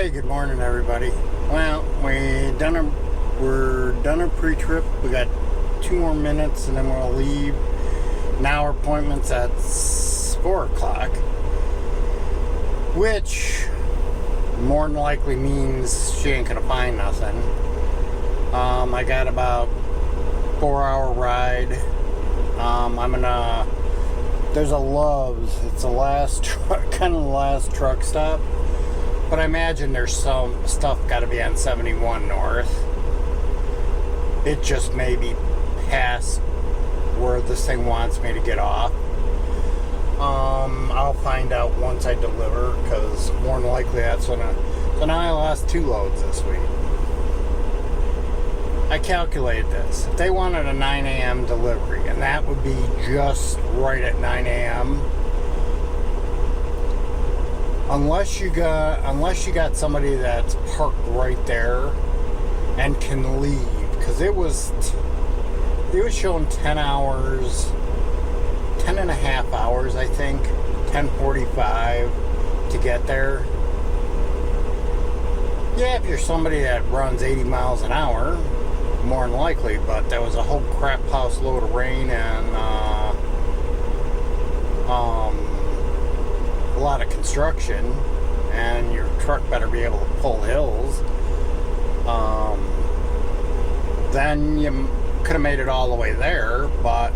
Hey, good morning, everybody. Well, we're done our pre-trip. We got 2 more minutes, and then we'll leave. Now our appointment's at 4 o'clock, which more than likely means she ain't gonna find nothing. I got about 4-hour ride. There's a Love's. It's the last kind of the last truck stop. But I imagine there's some stuff got to be on 71 North. It just may be past where this thing wants me to get off. I'll find out once I deliver, because more than likely that's when so now I lost 2 loads this week. I calculated this. If they wanted a 9 a.m. delivery, and that would be just right at 9 a.m., Unless you got somebody that's parked right there and can leave, because it was showing 10 hours, 10 and a half hours, I think, 10:45 to get there. Yeah, if you're somebody that runs 80 miles an hour, more than likely, but there was a whole crap house load of rain and a lot of construction, and your truck better be able to pull hills. Then you could have made it all the way there, but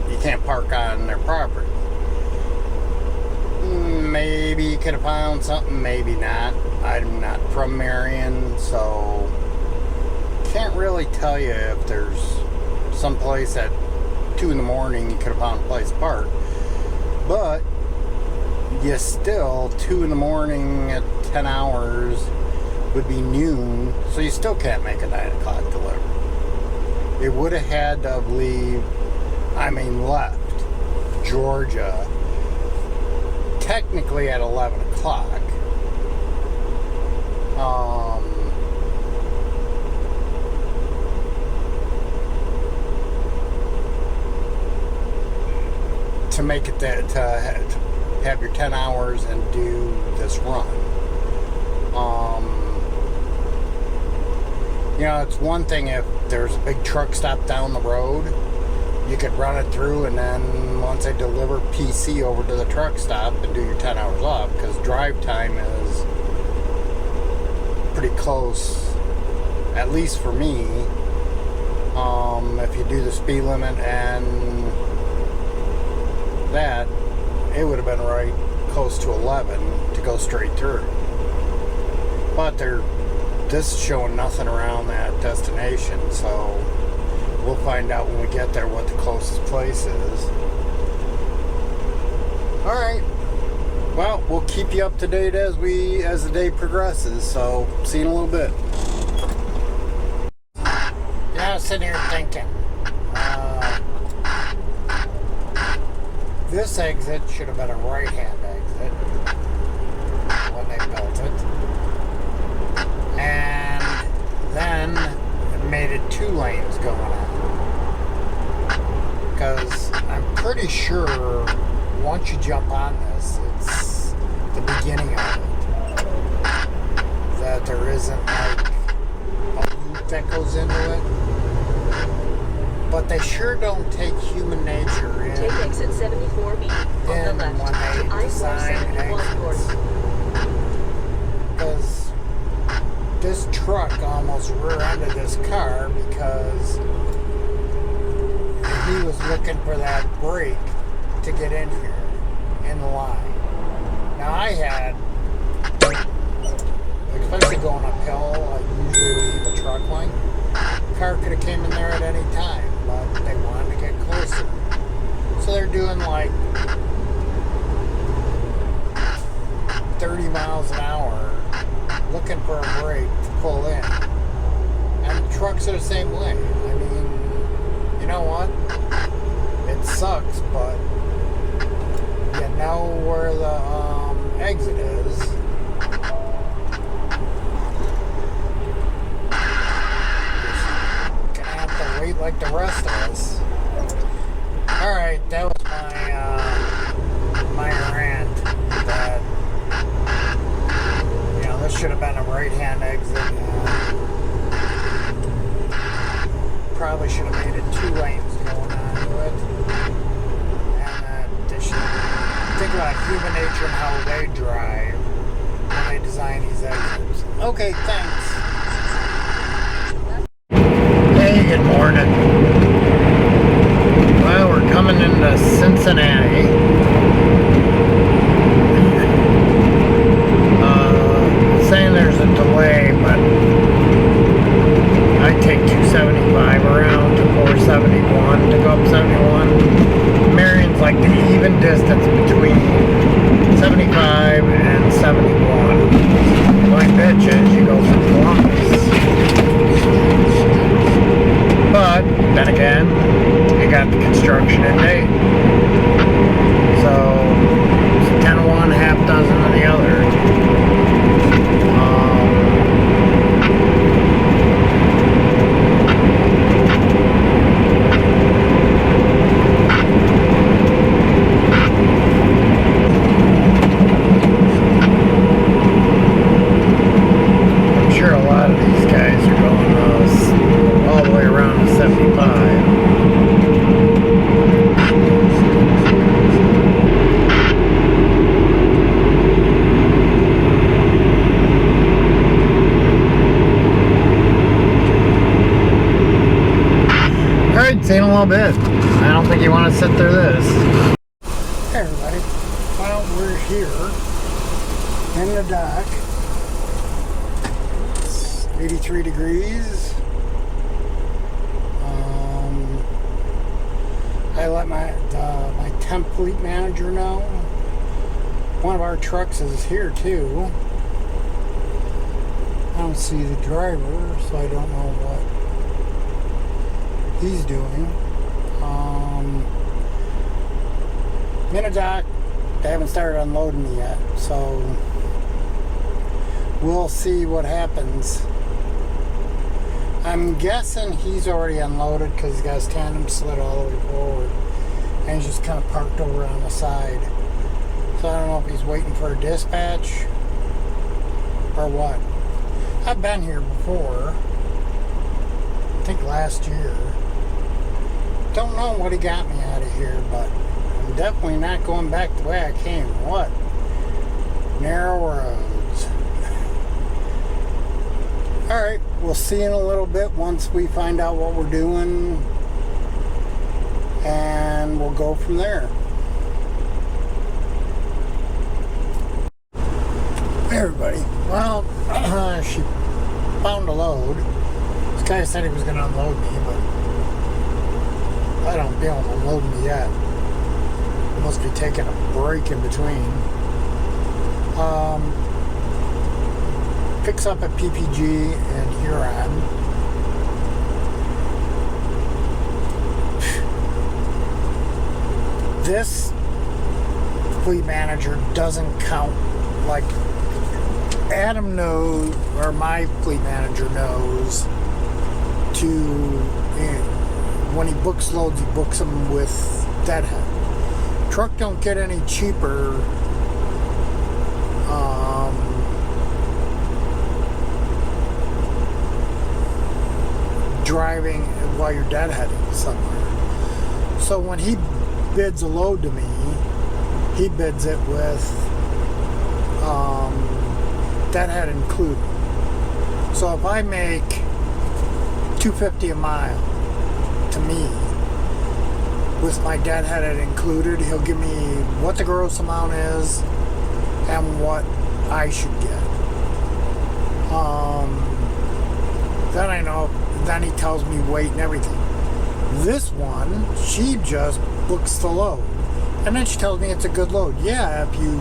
you can't park on their property. Maybe you could have found something, maybe not. I'm not from Marion, so can't really tell you if there's some place at 2 in the morning you could have found a place to park. But you still, 2 in the morning at 10 hours would be noon, so you still can't make a 9 o'clock delivery. It would have had to left Georgia technically at 11 o'clock. To make it that, to have your 10 hours and do this run. It's one thing if there's a big truck stop down the road, you could run it through, and then once I deliver PC over to the truck stop and do your 10 hours off, because drive time is pretty close, at least for me. If you do the speed limit and that, it would have been right close to 11 to go straight through. But this is showing nothing around that destination, so we'll find out when we get there what the closest place is. Alright, well, we'll keep you up to date as the day progresses, so see you in a little bit. Yeah, I was sitting here thinking, this exit should have been a right-hand exit when they built it. And then it made it 2 lanes going on. Because I'm pretty sure once you jump on this, it's the beginning of it. That there isn't like a loop that goes into it. But they sure don't take human nature in. Take exit 74B on the left when they to design exits. Because this truck almost rear-ended this car because he was looking for that brake to get in here, in the line. Now I had, especially going uphill, I usually leave a truck lane. The car could have came in there at any time, but they wanted to get closer. So they're doing like 30 miles an hour looking for a brake to pull in. And the trucks are the same way. I mean, you know what? It sucks, but you know where the exit is. Gonna have to wait like the rest of us. Alright, that was my rant. That, this should have been a right-hand exit. Probably should have made it 2 lanes going onto it. And they should think about human nature and how they drive when they design these exits. Okay, thanks. Hey, good morning. Well, we're coming into Cincinnati. Saying there's a delay, but I take 275 around to 471 to go up 71. Marion's like the even distance between 75 and 71. My bitch is you go through Columbus. But then again, you got the construction at Dayton. So it's 10 of one, half dozen of the other. In a little bit. I don't think you want to sit through this. Hey everybody. Well, we're here in the dock. It's 83 degrees. I let my temp fleet manager know. One of our trucks is here too. I don't see the driver, so I don't know what he's doing. Mini-dock, they haven't started unloading me yet, so we'll see what happens. I'm guessing he's already unloaded because he's got his tandem slid all the way forward and he's just kind of parked over on the side. So I don't know if he's waiting for a dispatch or what. I've been here before, I think last year. Don't know what he got me out of here, but I'm definitely not going back the way I came. What? Narrow roads. Alright, we'll see in a little bit once we find out what we're doing. And we'll go from there. Hey everybody. Well, she found a load. This guy said he was going to unload me, but I don't feel him unloading me yet. He must be taking a break in between. Picks up at PPG in Huron. This fleet manager doesn't count. Like Adam knows, or my fleet manager knows, to when he books loads, he books them with deadhead. Truck don't get any cheaper driving while you're deadheading somewhere. So when he bids a load to me, he bids it with deadhead included. So if I make $2.50 a mile to me with my deadhead included, he'll give me what the gross amount is and what I should get. Then I know, then he tells me weight and everything. This one, she just books the load and then she tells me it's a good load. Yeah, if you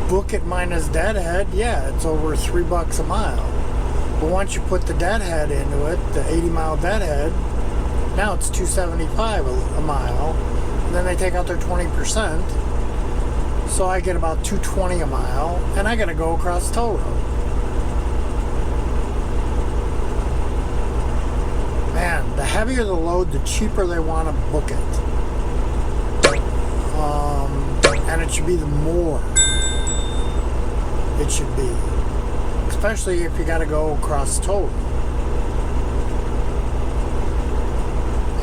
book it minus deadhead, yeah, it's over $3 a mile. But once you put the deadhead into it, the 80-mile deadhead, now it's $2.75 a mile. And then they take out their 20%. So I get about $2.20 a mile, and I gotta go across the toll road. Man, the heavier the load, the cheaper they want to book it. And it should be the more it should be. especially if you got to go across the toll.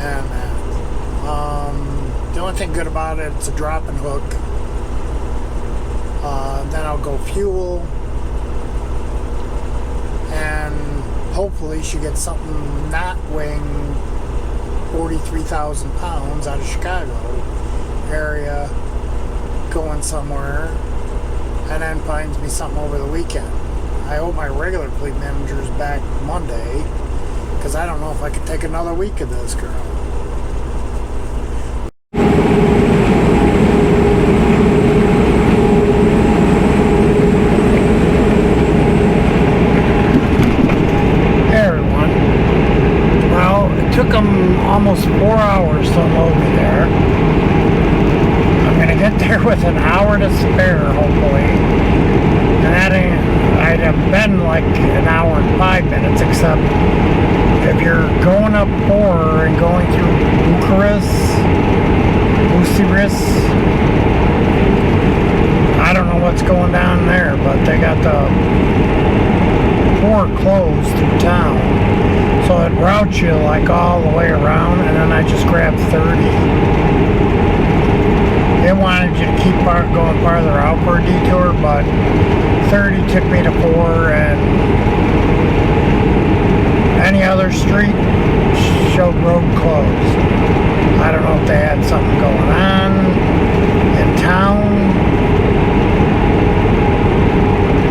And the only thing good about it, it's a drop and hook. Then I'll go fuel, and hopefully she gets something not weighing 43,000 pounds out of Chicago area going somewhere, and then finds me something over the weekend. I hope my regular fleet manager is back Monday, because I don't know if I can take another week of this girl. Almost 4 hours to unload me there. I'm gonna get there with an hour to spare, hopefully. And that ain't, I'd have been like an hour and 5 minutes, except if you're going up 4 and going through Bucharest, I don't know what's going down there, but they got the 4 closed through town. So it routes you like all the way around, and then I just grabbed 30. They wanted you to keep going farther out for a detour, but 30 took me to 4, and any other street showed road closed. I don't know if they had something going on in town,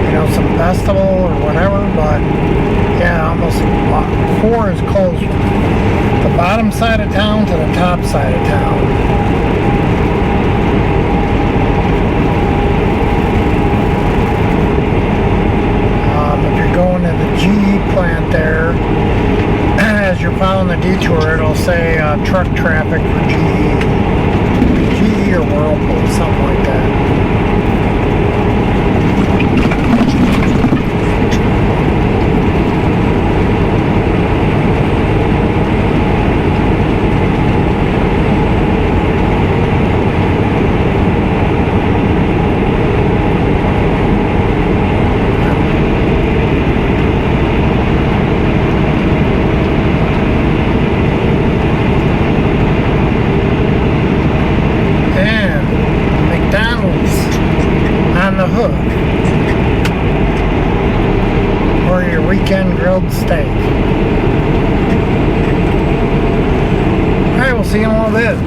you know, some festival or whatever, but yeah, almost 4 is closed. The bottom side of town to the top side of town. If you're going to the GE plant there, as you're following the detour, it'll say truck traffic for GE or Whirlpool, something like that. Grilled steak. Alright, we'll see you in a little bit.